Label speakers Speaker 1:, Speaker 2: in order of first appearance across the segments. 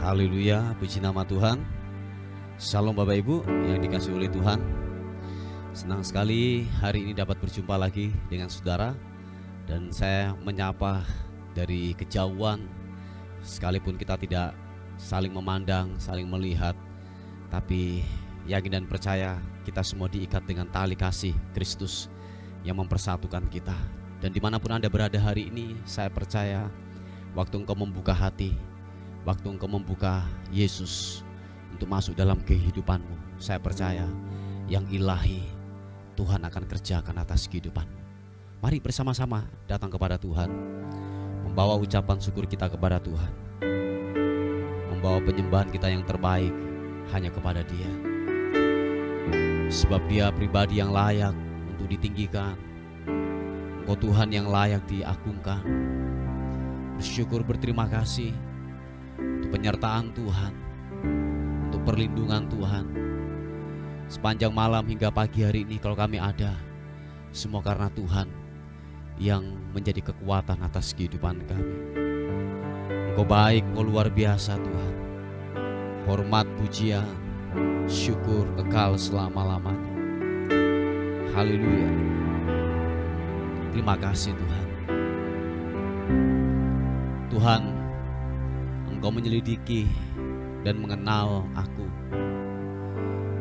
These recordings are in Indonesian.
Speaker 1: Haleluya, puji nama Tuhan. Shalom Bapak Ibu yang dikasihi oleh Tuhan. Senang sekali hari ini dapat berjumpa lagi dengan saudara. Dan saya menyapa dari kejauhan. Sekalipun kita tidak saling memandang, saling melihat, tapi yakin dan percaya kita semua diikat dengan tali kasih Kristus yang mempersatukan kita. Dan dimanapun Anda berada hari ini, saya percaya waktu engkau membuka hati, waktu engkau membuka Yesus untuk masuk dalam kehidupanmu, saya percaya yang ilahi Tuhan akan kerjakan atas kehidupanmu. Mari bersama-sama datang kepada Tuhan, membawa ucapan syukur kita kepada Tuhan, membawa penyembahan kita yang terbaik hanya kepada Dia. Sebab Dia pribadi yang layak untuk ditinggikan, Engkau Tuhan yang layak diagungkan. Bersyukur, berterima kasih untuk penyertaan Tuhan, untuk perlindungan Tuhan. Sepanjang malam hingga pagi hari ini kalau kami ada, semua karena Tuhan yang menjadi kekuatan atas kehidupan kami. Engkau baik, Engkau luar biasa Tuhan. Hormat, pujian, syukur kekal selama-lamanya. Haleluya. Terima kasih Tuhan. Tuhan, Engkau menyelidiki dan mengenal aku.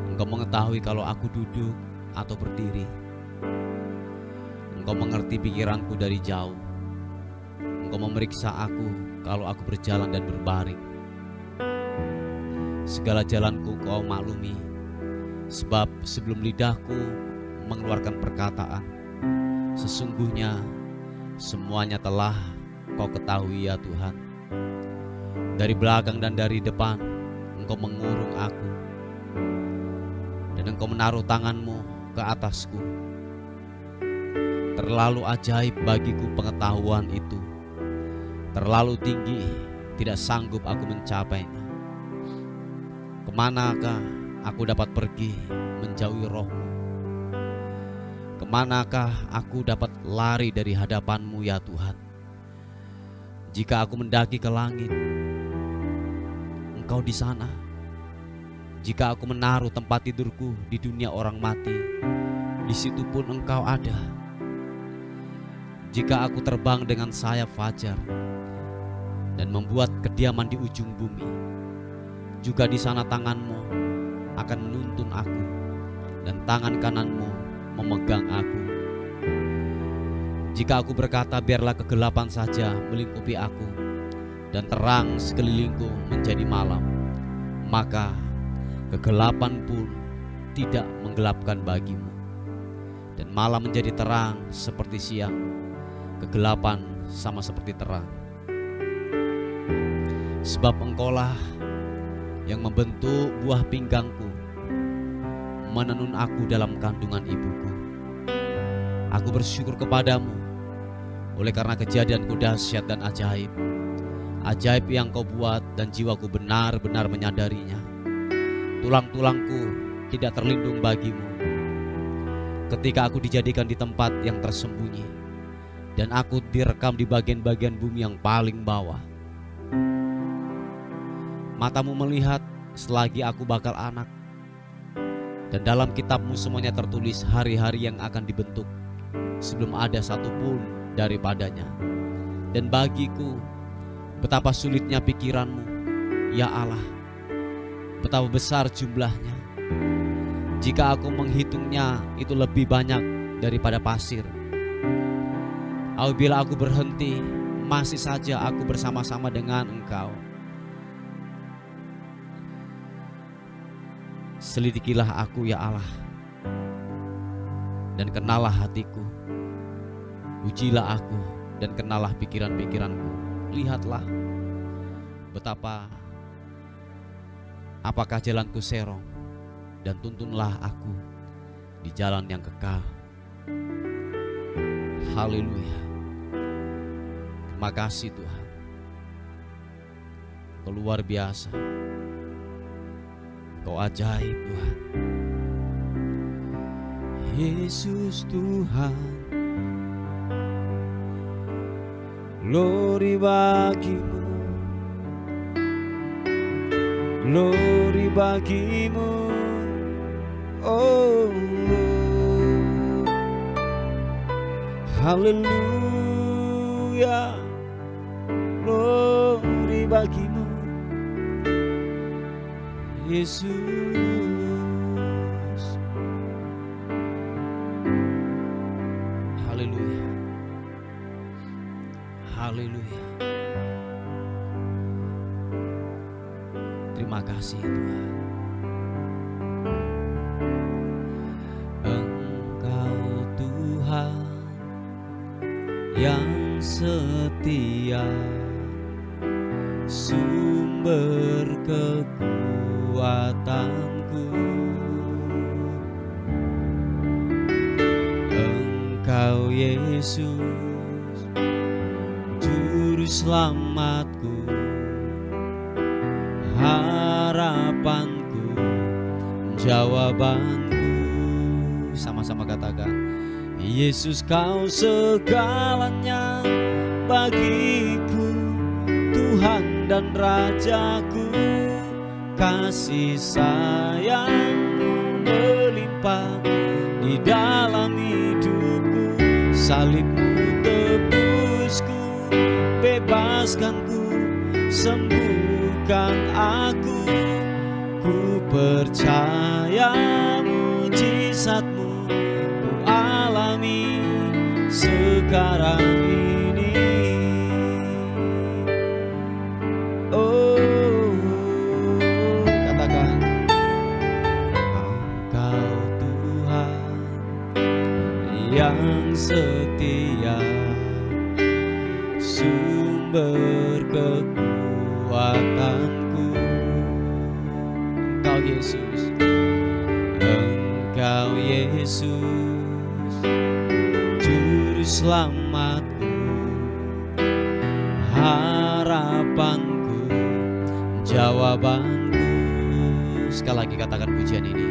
Speaker 1: Engkau mengetahui kalau aku duduk atau berdiri. Engkau mengerti pikiranku dari jauh. Engkau memeriksa aku kalau aku berjalan dan berbaring. Segala jalanku Kau maklumi, sebab sebelum lidahku mengeluarkan perkataan, sesungguhnya semuanya telah Kau ketahui ya Tuhan. Dari belakang dan dari depan Engkau mengurung aku, dan Engkau menaruh tangan-Mu ke atasku. Terlalu ajaib bagiku pengetahuan itu, terlalu tinggi, tidak sanggup aku mencapainya. Kemanakah aku dapat pergi menjauhi Roh-Mu? Kemanakah aku dapat lari dari hadapan-Mu ya Tuhan? Jika aku mendaki ke langit, Engkau di sana. Jika aku menaruh tempat tidurku di dunia orang mati, di situ pun Engkau ada. Jika aku terbang dengan sayap fajar dan membuat kediaman di ujung bumi, juga di sana tangan-Mu akan menuntun aku, dan tangan kanan-Mu memegang aku. Jika aku berkata biarlah kegelapan saja melingkupi aku, dan terang sekelilingku menjadi malam, maka kegelapan pun tidak menggelapkan bagimu. Dan malam menjadi terang seperti siang, kegelapan sama seperti terang. Sebab Engkaulah yang membentuk buah pinggangku, menenun aku dalam kandungan ibuku. Aku bersyukur kepadamu oleh karena kejadianku dahsyat dan ajaib. Ajaib yang Kau buat dan jiwaku benar-benar menyadarinya. Tulang-tulangku tidak terlindung bagimu ketika aku dijadikan di tempat yang tersembunyi, dan aku direkam di bagian-bagian bumi yang paling bawah. Matamu melihat selagi aku bakal anak, dan dalam kitab-Mu semuanya tertulis hari-hari yang akan dibentuk sebelum ada satupun daripadanya. Dan bagiku betapa sulitnya pikiran-Mu ya Allah, betapa besar jumlahnya. Jika aku menghitungnya, itu lebih banyak daripada pasir. Apabila aku berhenti, masih saja aku bersama-sama dengan Engkau. Selidikilah aku ya Allah, dan kenalah hatiku. Ujilah aku dan kenalah pikiran-pikiranku. Lihatlah apakah jalanku serong, dan tuntunlah aku di jalan yang kekal. Haleluya. Terima kasih Tuhan. Kau luar biasa. Kau ajaib Tuhan. Yesus Tuhan, glory bagimu. glory bagimu. Oh, haleluya, glory bagimu Yesus. Haleluya, haleluya. Terima kasih Tuhan. Engkau Tuhan yang setia, sumber kekuatanku. Engkau Yesus, Juru Selamatku, harapanku, jawabanku. Sama-sama katakan, Yesus kau segalanya bagiku, Tuhan dan Rajaku. Kasih sayangmu melimpah di dalam hidupku. Salibmu tebusku, bebaskanku, sembuhkan aku. Ku percaya mujizatmu ku alami sekarang ini. Oh, katakan, Engkau Tuhan yang setia, sumber kekuatanku. Engkau Yesus, Engkau Yesus, Juru Selamatku, harapanku, jawabanku. Sekali lagi katakan pujian ini.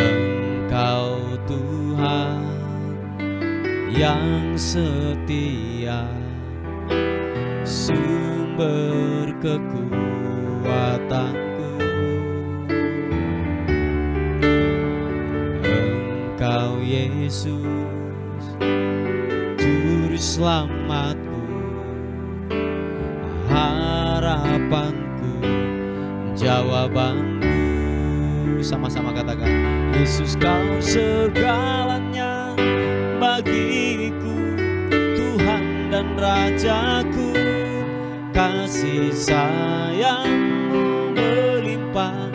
Speaker 1: Engkau Tuhan yang setia, sumber kekuatanku. Engkau Yesus, Juru Selamatku, harapanku, jawabanku. Sama-sama katakan, Yesus kau segalanya bagiku, Tuhan dan Rajaku. Kasih sayangmu melimpah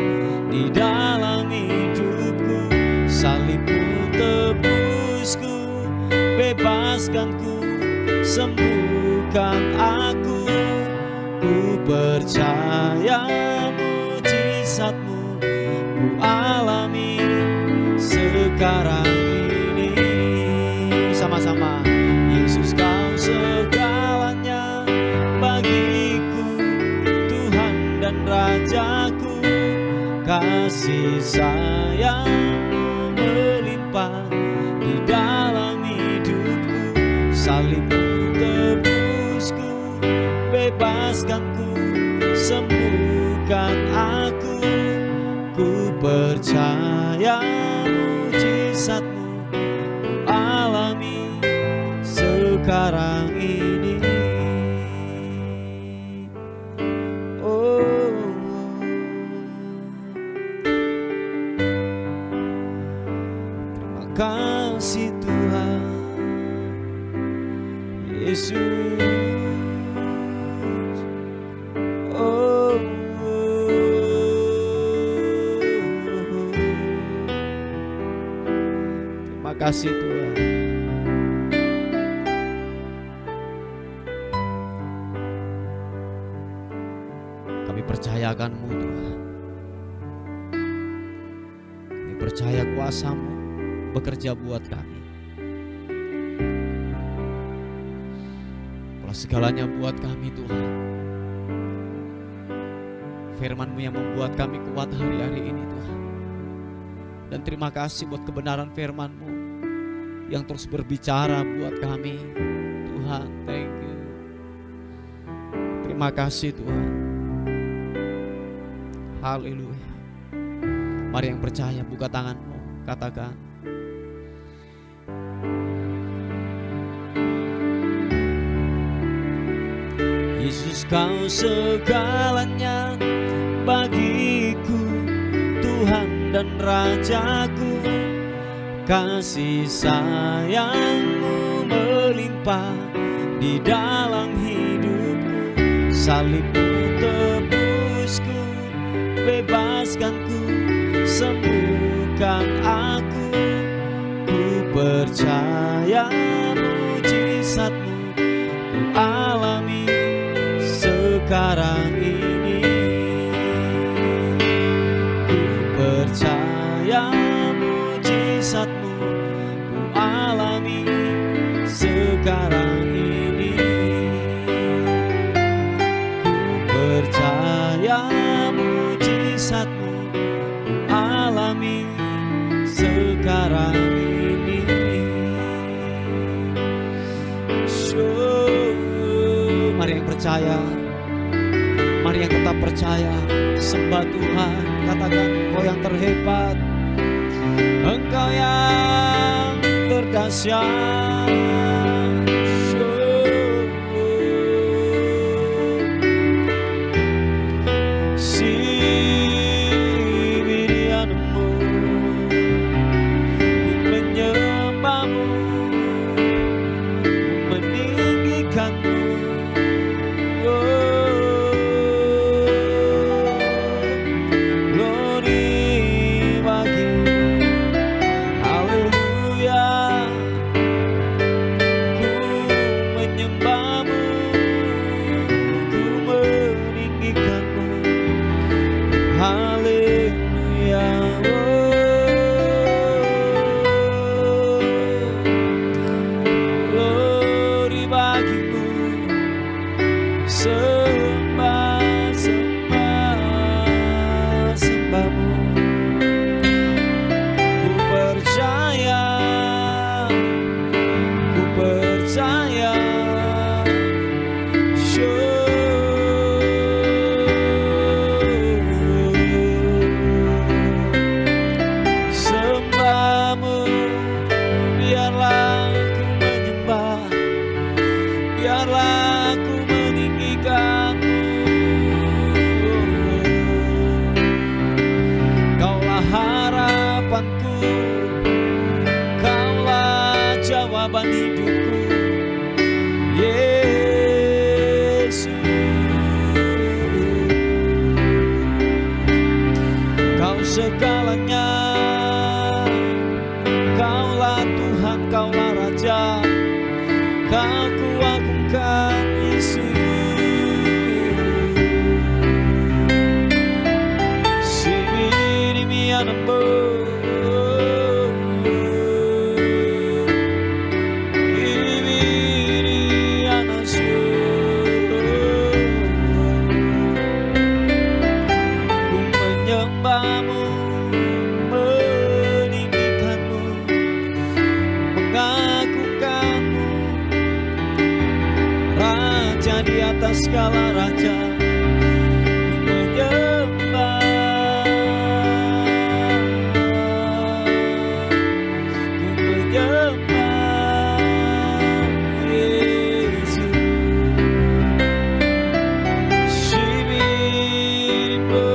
Speaker 1: di dalam hidupku. Salibmu tebusku, bebaskanku, sembuhkan aku. Ku percaya mujizatmu ku alami sekarang ini. Sama-sama, Yesus kau segalanya bagiku, Tuhan dan Rajaku. Kasih sayangmu melimpah di dalam hidupku. Salibmu tebusku, bebaskanku, sembuhkan aku. Ku percaya mujizatmu ku alami sekarang ini. Oh, terima kasih Tuhan Yesus. Oh, terima kasih Tuhan. Kami percayakan-Mu Tuhan. Kami percaya kuasa-Mu bekerja buat kami. Kalau segalanya buat kami Tuhan. Firman-Mu yang membuat kami kuat hari-hari ini Tuhan. Dan terima kasih buat kebenaran firman-Mu yang terus berbicara buat kami Tuhan. Thank you. Terima kasih Tuhan. Haleluya. Mari yang percaya buka tanganmu, katakan. Yesus, kau segalanya bagiku, Tuhan dan Rajaku. Kasih sayangmu melimpah di dalam hidupku. Salibmu tebusku, bebaskanku, sembuhkan aku. Ku percaya mujizatmu ku alami sekarang ini. Ku percaya mujizatmu ku alami sekarang ini. Ku percaya mujizatmu ku alami sekarang ini. Mari yang percaya, mari yang tetap percaya, sembah Tuhan, katakan Engkau yang terhebat, Engkau yang terdahsyat. Segalanya, Kaulah Tuhan, Kaulah Raja, Kau kuagungkan Yesus. Sibiri mianambo, ibiri anasyo, ku menyembahmu, di atas segala raja, ku menyembah, ku menyembah Yesus. Shibiribo,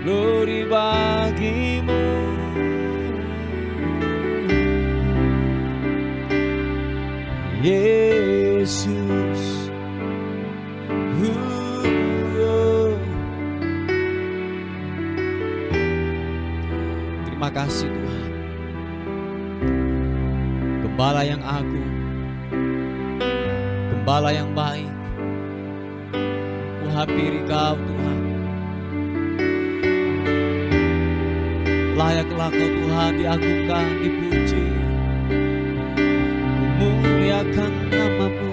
Speaker 1: glory bagimu, Yesus. Terima kasih Tuhan, Gembala yang agung, Gembala yang baik. Ku hampiri Kau Tuhan. Layaklah Kau Tuhan diagungkan, dipuji, muliakan nama-Mu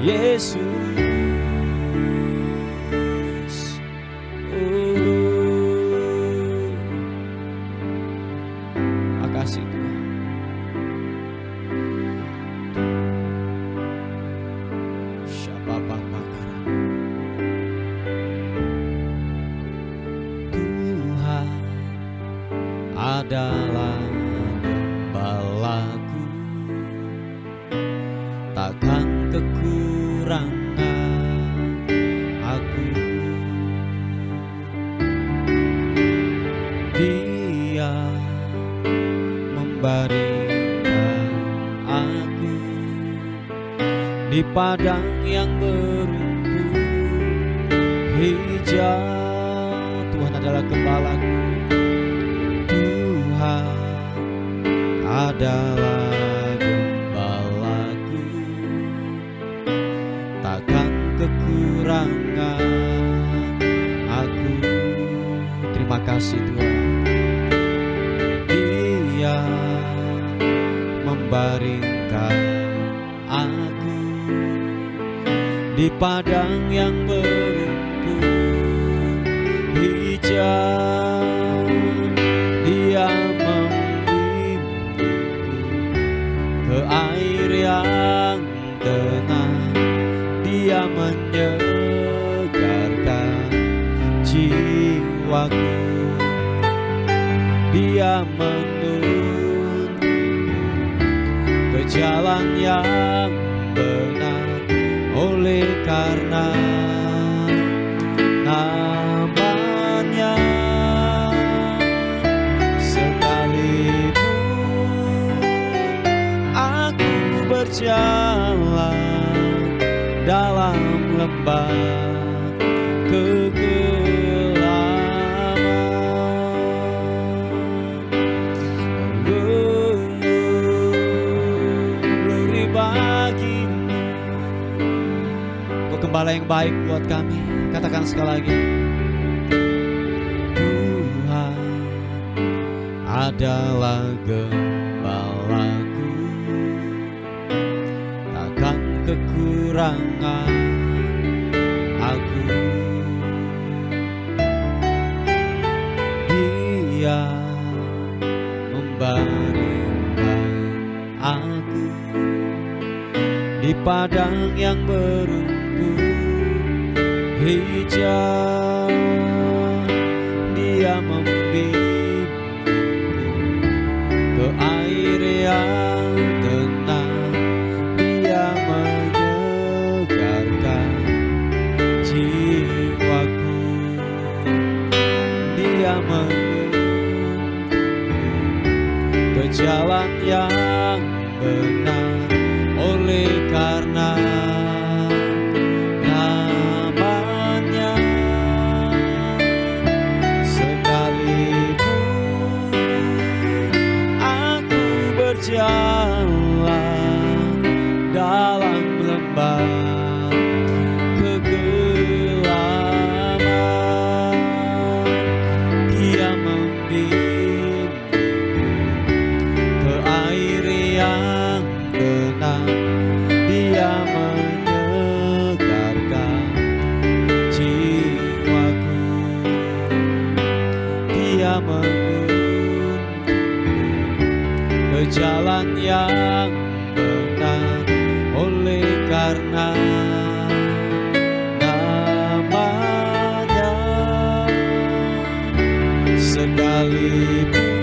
Speaker 1: Yesus. adalah gembalaku, takkan kekurangan aku. Dia membaringkan aku di padang yang berumput hijau. Tuhan adalah gembalaku, Tuhan adalah gembalaku, takkan kekurangan aku. Terima kasih Tuhan. Dia membaringkan aku di padang yang berumput hijau. Dia membimbingku ke air yang tenang. Dia menyegarkan jiwaku. Dia menuntunku ke jalan yang benar, oleh karena namanya. Sekalipun aku berjalan dalam lembah kegelapan, glory bagimu. Kau gembala yang baik buat kami. Katakan sekali lagi, Tuhan adalah gembalaku, takkan kekurangan aku. Dia membaringkan aku di padang yang berumput hijau. Dia membimbingku ke air yang tenang. Dia menyegarkan jiwaku. Dia menuntunku ke jalan yang benar, oleh karena namanya. Sekalipun aku berjalan dalam lembah kegelapan, Dia membimbingku ke air yang tenang. Dia menyegarkan jiwaku. Dia menuntunku ke jalan yang benar, oleh karena namanya. Sekalipun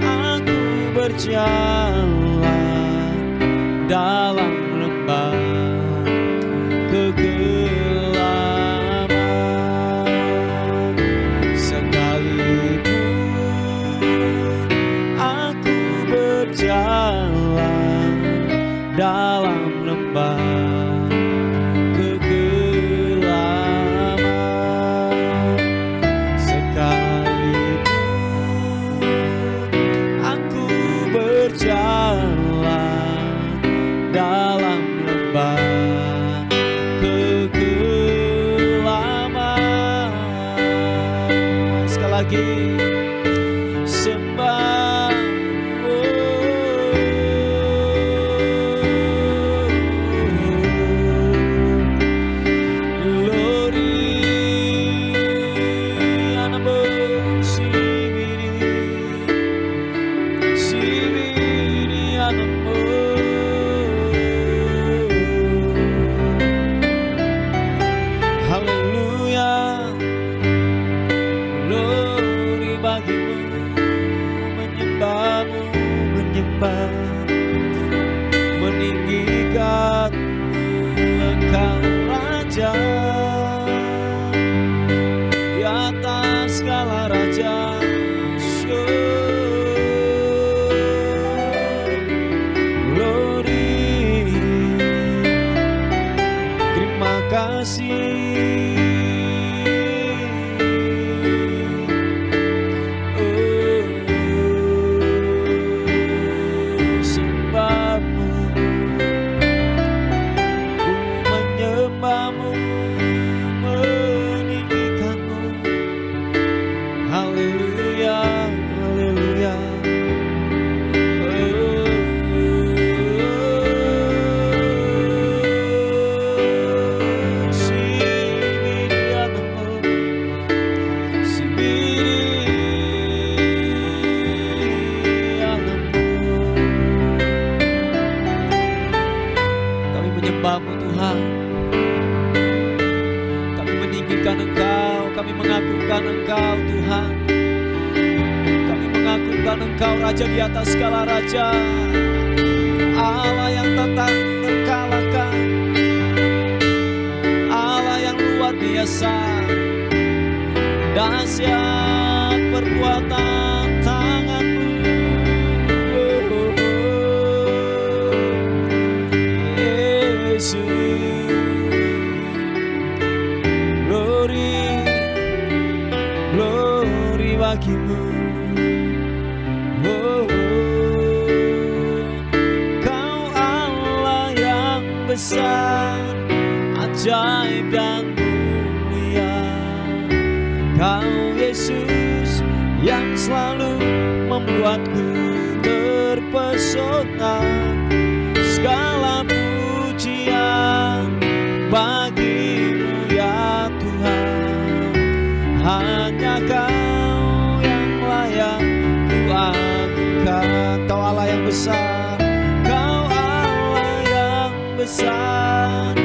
Speaker 1: aku berjalan dalam lembah kegelapan, sekalipun aku berjalan dalam lembah kegelapan, sekalipun aku berjalan dalam lembah kegelapan. Sekali lagi, sembah,
Speaker 2: meninggikan Engkau Raja di atas segala raja. Glory, terima kasih. Menyembah-Mu Tuhan, kami meninggikan Engkau, kami mengagungkan Engkau Tuhan, kami mengagungkan Engkau Raja di atas segala raja, Allah yang tak terkalahkan, Allah yang luar biasa, dahsyat perbuatan tangan-Mu. Glory, glory bagi-Mu. Oh, Kau Allah yang besar, ajaib dan mulia. Kau Yesus yang selalu membuatku terpesona. Segala pujian bagi-Mu ya Tuhan, hanya Kau yang layak ku agungkan. Kau Allah yang besar, Kau Allah yang besar,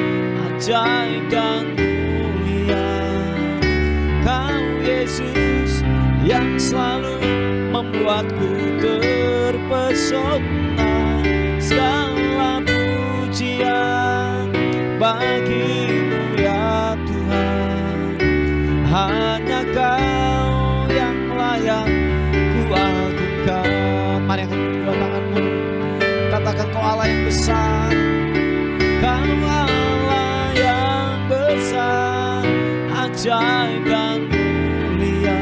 Speaker 2: ajaib dan mulia. Kau Yesus yang selalu membuatku terpesona. Segala pujian bagi-Mu ya Tuhan, hanya Kau yang layak ku agungkan. Mari angkat kedua tangan-Mu, katakan Kau Allah yang besar, Kau Allah yang besar, ajaib dan mulia.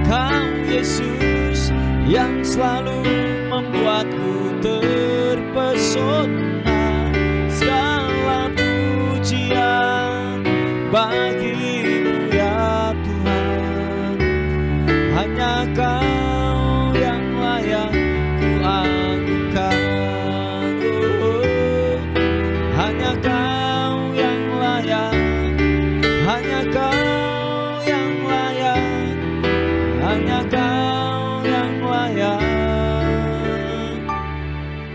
Speaker 2: Kau Yesus yang selalu membuatku terpesona. Segala pujian bagi-Mu ya Tuhan, hanya Kau yang layak ku agungkan. Oh, hanya Kau yang layak, hanya Kau yang layak, hanya Kau yang layak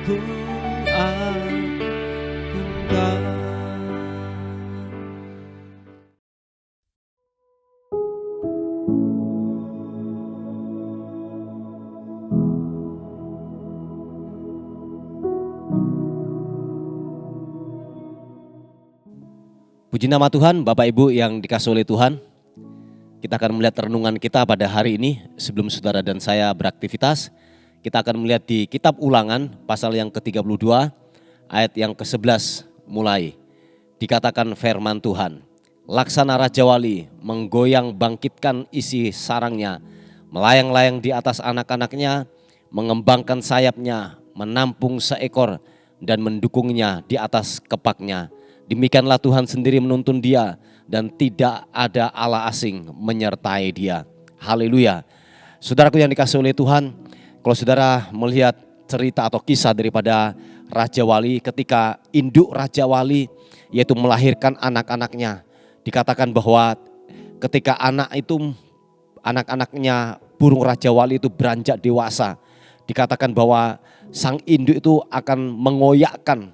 Speaker 2: ku agungkan.
Speaker 1: Puji nama Tuhan, Bapak Ibu yang dikasihi oleh Tuhan. Kita akan melihat renungan kita pada hari ini. Sebelum saudara dan saya beraktivitas, kita akan melihat di kitab Ulangan pasal yang ke-32 ayat yang ke-11 mulai. Dikatakan firman Tuhan, laksana Raja Wali menggoyang bangkitkan isi sarangnya, melayang-layang di atas anak-anaknya, mengembangkan sayapnya, menampung seekor dan mendukungnya di atas kepaknya. Demikianlah Tuhan sendiri menuntun dia dan tidak ada Allah asing menyertai dia. Haleluya. Saudaraku yang dikasihi oleh Tuhan, kalau saudara melihat cerita atau kisah daripada Raja Wali, ketika induk Raja Wali yaitu melahirkan anak-anaknya, dikatakan bahwa ketika anak-anaknya burung Raja Wali itu beranjak dewasa, dikatakan bahwa sang induk itu akan mengoyakkan,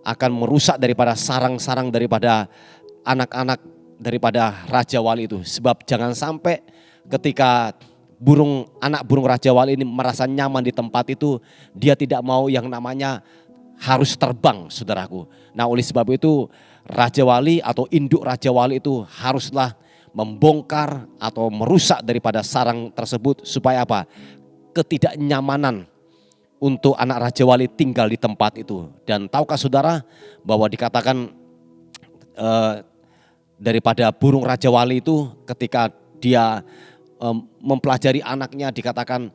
Speaker 1: akan merusak daripada sarang-sarang daripada anak-anak daripada Raja Wali itu. Sebab jangan sampai ketika
Speaker 3: anak burung Raja Wali ini merasa nyaman di tempat itu, dia tidak mau yang namanya harus terbang, saudaraku. Nah, oleh sebab itu Raja Wali atau induk Raja Wali itu haruslah membongkar atau merusak daripada sarang tersebut supaya apa? Ketidaknyamanan untuk anak Raja Wali tinggal di tempat itu. Dan tahukah saudara bahwa dikatakan daripada burung Raja Wali itu ketika dia mempelajari anaknya, dikatakan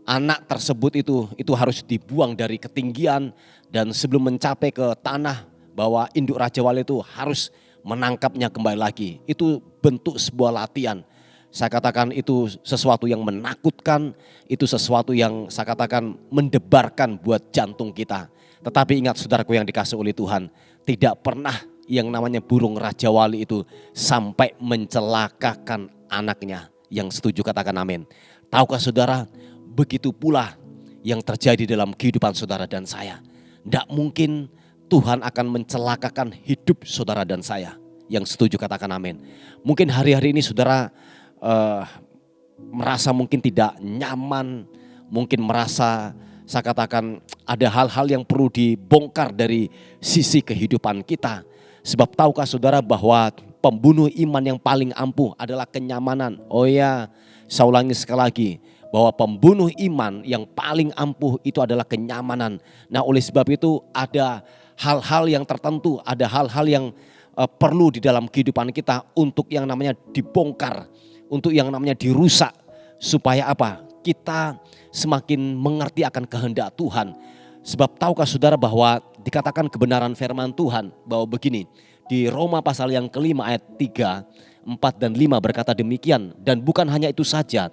Speaker 3: anak tersebut itu harus dibuang dari ketinggian, dan sebelum mencapai ke tanah bahwa induk Raja Wali itu harus menangkapnya kembali lagi. Itu bentuk sebuah latihan. Saya katakan itu sesuatu yang menakutkan, itu sesuatu yang saya katakan mendebarkan buat jantung kita. Tetapi ingat saudaraku yang dikasih oleh Tuhan, tidak pernah yang namanya burung Raja Wali itu sampai mencelakakan anaknya. Yang setuju katakan amin. Tahukah saudara, begitu pula yang terjadi dalam kehidupan saudara dan saya. Tidak mungkin Tuhan akan mencelakakan hidup saudara dan saya. Yang setuju katakan amin. Mungkin hari-hari ini saudara merasa mungkin tidak nyaman, mungkin merasa saya katakan ada hal-hal yang perlu dibongkar dari sisi kehidupan kita. Sebab tahukah saudara bahwa pembunuh iman yang paling ampuh adalah kenyamanan. Oh ya, saya ulangi sekali lagi, bahwa pembunuh iman yang paling ampuh itu adalah kenyamanan. Nah, oleh sebab itu ada hal-hal yang tertentu, ada hal-hal yang perlu di dalam kehidupan kita untuk yang namanya dibongkar, untuk yang namanya dirusak. Supaya apa? Kita semakin mengerti akan kehendak Tuhan. Sebab tahukah saudara bahwa dikatakan kebenaran firman Tuhan bahwa begini, di Roma pasal yang kelima ayat 3, 4 dan 5 berkata demikian. Dan bukan hanya itu saja,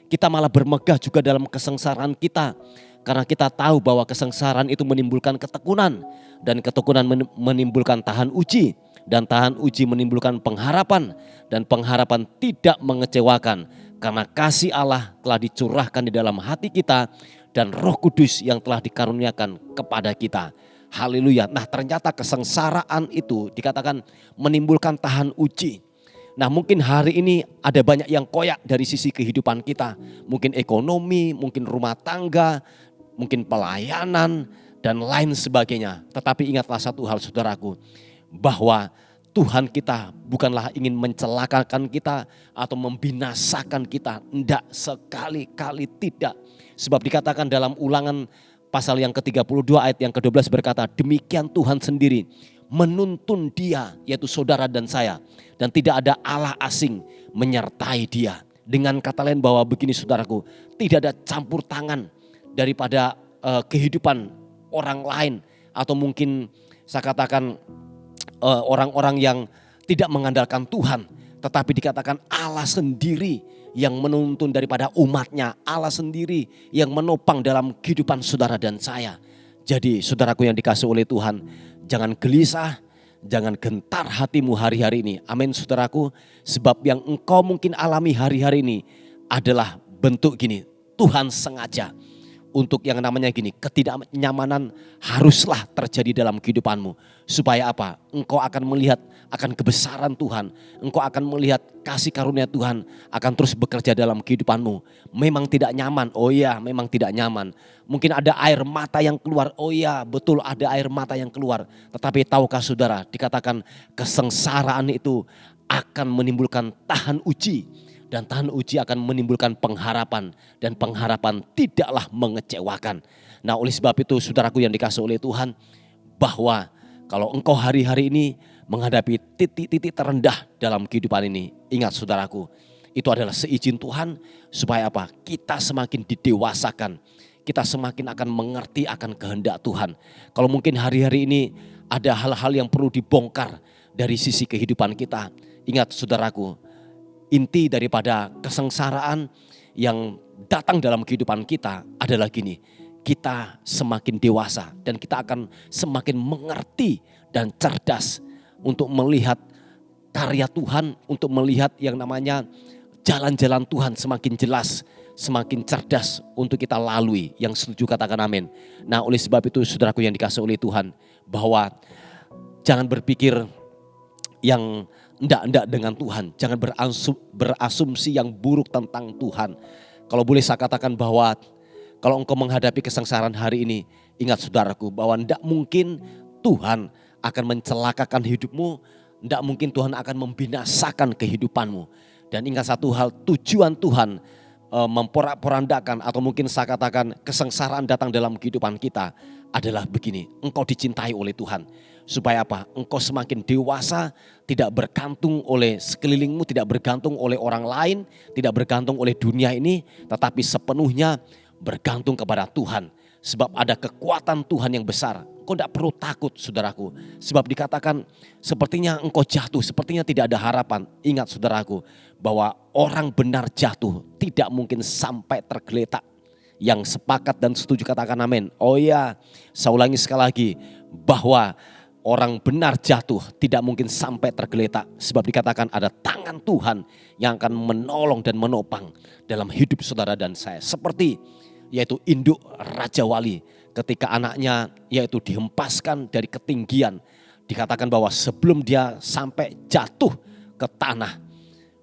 Speaker 3: kita malah bermegah juga dalam kesengsaraan kita. Karena kita tahu bahwa kesengsaraan itu menimbulkan ketekunan. Dan ketekunan menimbulkan tahan uji. Dan tahan uji menimbulkan pengharapan. Dan pengharapan tidak mengecewakan. Karena kasih Allah telah dicurahkan di dalam hati kita. Dan Roh Kudus yang telah dikaruniakan kepada kita. Haleluya. Nah, ternyata kesengsaraan itu dikatakan menimbulkan tahan uji. Nah, mungkin hari ini ada banyak yang koyak dari sisi kehidupan kita. Mungkin ekonomi, mungkin rumah tangga, mungkin pelayanan dan lain sebagainya. Tetapi ingatlah satu hal saudaraku, bahwa Tuhan kita bukanlah ingin mencelakakan kita atau membinasakan kita. Tidak, sekali-kali tidak. Sebab dikatakan dalam Ulangan pasal yang ke-32 ayat yang ke-12 berkata, demikian Tuhan sendiri menuntun dia, yaitu saudara dan saya. Dan tidak ada Allah asing menyertai dia. Dengan kata lain bahwa begini saudaraku, tidak ada campur tangan daripada kehidupan orang lain. Atau mungkin saya katakan orang-orang yang tidak mengandalkan Tuhan. Tetapi dikatakan Allah sendiri yang menuntun daripada umatnya. Allah sendiri yang menopang dalam kehidupan saudara dan saya. Jadi saudaraku yang dikasih oleh Tuhan, jangan gelisah, jangan gentar hatimu hari-hari ini. Amin saudaraku. Sebab yang engkau mungkin alami hari-hari ini adalah bentuk gini. Tuhan sengaja untuk yang namanya gini, ketidaknyamanan haruslah terjadi dalam kehidupanmu. Supaya apa? Engkau akan melihat akan kebesaran Tuhan. Engkau akan melihat kasih karunia Tuhan akan terus bekerja dalam kehidupanmu. Memang tidak nyaman, oh iya memang tidak nyaman. Mungkin ada air mata yang keluar, oh iya betul ada air mata yang keluar. Tetapi tahukah saudara, dikatakan kesengsaraan itu akan menimbulkan tahan uji. Dan tahan uji akan menimbulkan pengharapan. Dan pengharapan tidaklah mengecewakan. Nah, oleh sebab itu saudaraku yang dikasih oleh Tuhan, bahwa kalau engkau hari-hari ini menghadapi titik-titik terendah dalam kehidupan ini, ingat saudaraku, itu adalah seizin Tuhan supaya apa? Kita semakin didewasakan. Kita semakin akan mengerti akan kehendak Tuhan. Kalau mungkin hari-hari ini ada hal-hal yang perlu dibongkar dari sisi kehidupan kita. Ingat saudaraku, inti daripada kesengsaraan yang datang dalam kehidupan kita adalah gini. Kita semakin dewasa dan kita akan semakin mengerti dan cerdas untuk melihat karya Tuhan, untuk melihat yang namanya jalan-jalan Tuhan semakin jelas, semakin cerdas untuk kita lalui. Yang setuju katakan amin. Nah, oleh sebab itu saudaraku yang dikasih oleh Tuhan, bahwa jangan berpikir yang enggak dengan Tuhan. Jangan berasumsi yang buruk tentang Tuhan. Kalau boleh saya katakan bahwa kalau engkau menghadapi kesengsaraan hari ini, ingat saudaraku bahwa tidak mungkin Tuhan akan mencelakakan hidupmu, tidak mungkin Tuhan akan membinasakan kehidupanmu. Dan ingat satu hal, tujuan Tuhan memporak-porandakan atau mungkin saya katakan kesengsaraan datang dalam kehidupan kita adalah begini, engkau dicintai oleh Tuhan. Supaya apa? Engkau semakin dewasa, tidak bergantung oleh sekelilingmu, tidak bergantung oleh orang lain, tidak bergantung oleh dunia ini, tetapi sepenuhnya bergantung kepada Tuhan. Sebab ada kekuatan Tuhan yang besar. Engkau tidak perlu takut saudaraku. Sebab dikatakan sepertinya engkau jatuh, sepertinya tidak ada harapan. Ingat saudaraku bahwa orang benar jatuh tidak mungkin sampai tergeletak. Yang sepakat dan setuju katakan amin. Oh ya, saya ulangi sekali lagi bahwa orang benar jatuh tidak mungkin sampai tergeletak. Sebab dikatakan ada tangan Tuhan yang akan menolong dan menopang dalam hidup saudara dan saya. Seperti yaitu induk Raja Wali ketika anaknya yaitu dihempaskan dari ketinggian. Dikatakan bahwa sebelum dia sampai jatuh ke tanah,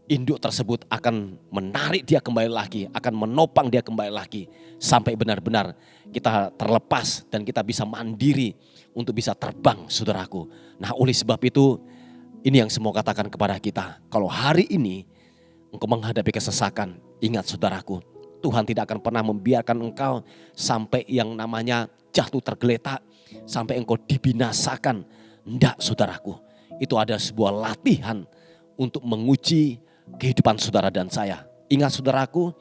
Speaker 3: induk tersebut akan menarik dia kembali lagi, akan menopang dia kembali lagi. Sampai benar-benar kita terlepas dan kita bisa mandiri untuk bisa terbang saudaraku. Nah oleh sebab itu ini yang saya mau katakan kepada kita. Kalau hari ini engkau menghadapi kesesakan, ingat saudaraku, Tuhan tidak akan pernah membiarkan engkau sampai yang namanya jatuh tergeletak, sampai engkau dibinasakan. Tidak saudaraku, itu ada sebuah latihan untuk menguji kehidupan saudara dan saya. Ingat saudaraku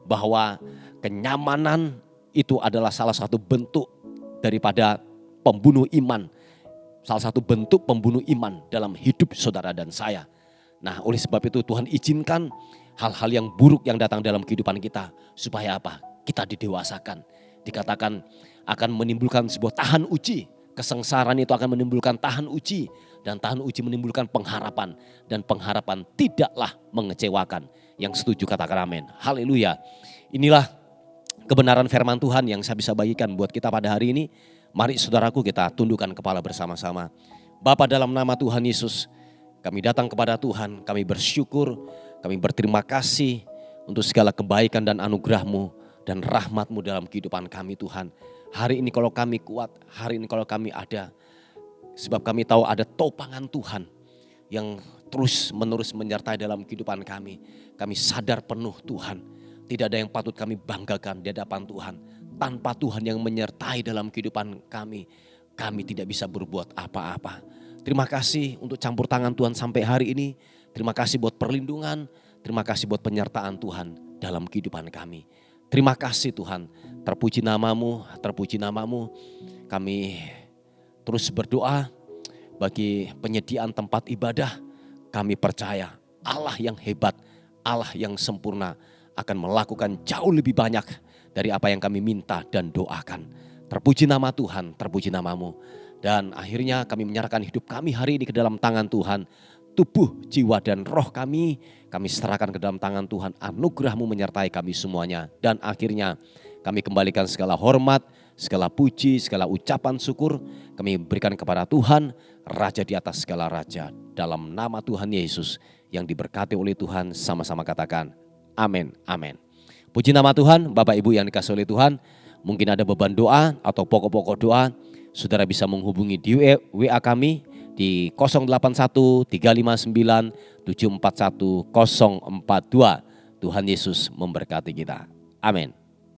Speaker 3: bahwa kenyamanan itu adalah salah satu bentuk daripada pembunuh iman. Salah satu bentuk pembunuh iman dalam hidup saudara dan saya. Nah oleh sebab itu Tuhan izinkan hal-hal yang buruk yang datang dalam kehidupan kita. Supaya apa? Kita didewasakan. Dikatakan akan menimbulkan sebuah tahan uji. Kesengsaraan itu akan menimbulkan tahan uji. Dan tahan uji menimbulkan pengharapan. Dan pengharapan tidaklah mengecewakan. Yang setuju katakan amin. Haleluya. Inilah kebenaran firman Tuhan yang saya bisa bagikan buat kita pada hari ini. Mari saudaraku kita tundukkan kepala bersama-sama. Bapa dalam nama Tuhan Yesus, kami datang kepada Tuhan, kami bersyukur, kami berterima kasih untuk segala kebaikan dan anugerah-Mu dan rahmat-Mu dalam kehidupan kami Tuhan. Hari ini kalau kami kuat, hari ini kalau kami ada, sebab kami tahu ada topangan Tuhan yang terus menerus menyertai dalam kehidupan kami. Kami sadar penuh Tuhan, tidak ada yang patut kami banggakan di hadapan Tuhan. Tanpa Tuhan yang menyertai dalam kehidupan kami, kami tidak bisa berbuat apa-apa. Terima kasih untuk campur tangan Tuhan sampai hari ini. Terima kasih buat perlindungan, terima kasih buat penyertaan Tuhan dalam kehidupan kami. Terima kasih Tuhan, terpuji namamu, terpuji namamu. Kami terus berdoa bagi penyediaan tempat ibadah. Kami percaya Allah yang hebat, Allah yang sempurna akan melakukan jauh lebih banyak dari apa yang kami minta dan doakan. Terpuji nama Tuhan, terpuji namamu. Dan akhirnya kami menyerahkan hidup kami hari ini ke dalam tangan Tuhan. Tubuh, jiwa dan roh kami serahkan ke dalam tangan Tuhan. Anugerah-Mu menyertai kami semuanya. Dan akhirnya kami kembalikan segala hormat, segala puji, segala ucapan syukur. Kami berikan kepada Tuhan, Raja di atas segala raja. Dalam nama Tuhan Yesus yang diberkati oleh Tuhan, sama-sama katakan amin, amin. Puji nama Tuhan, Bapak Ibu yang dikasihi oleh Tuhan. Mungkin ada beban doa atau pokok-pokok doa, saudara bisa menghubungi di WA kami di 081 359 741 042. Tuhan Yesus memberkati kita. Amin.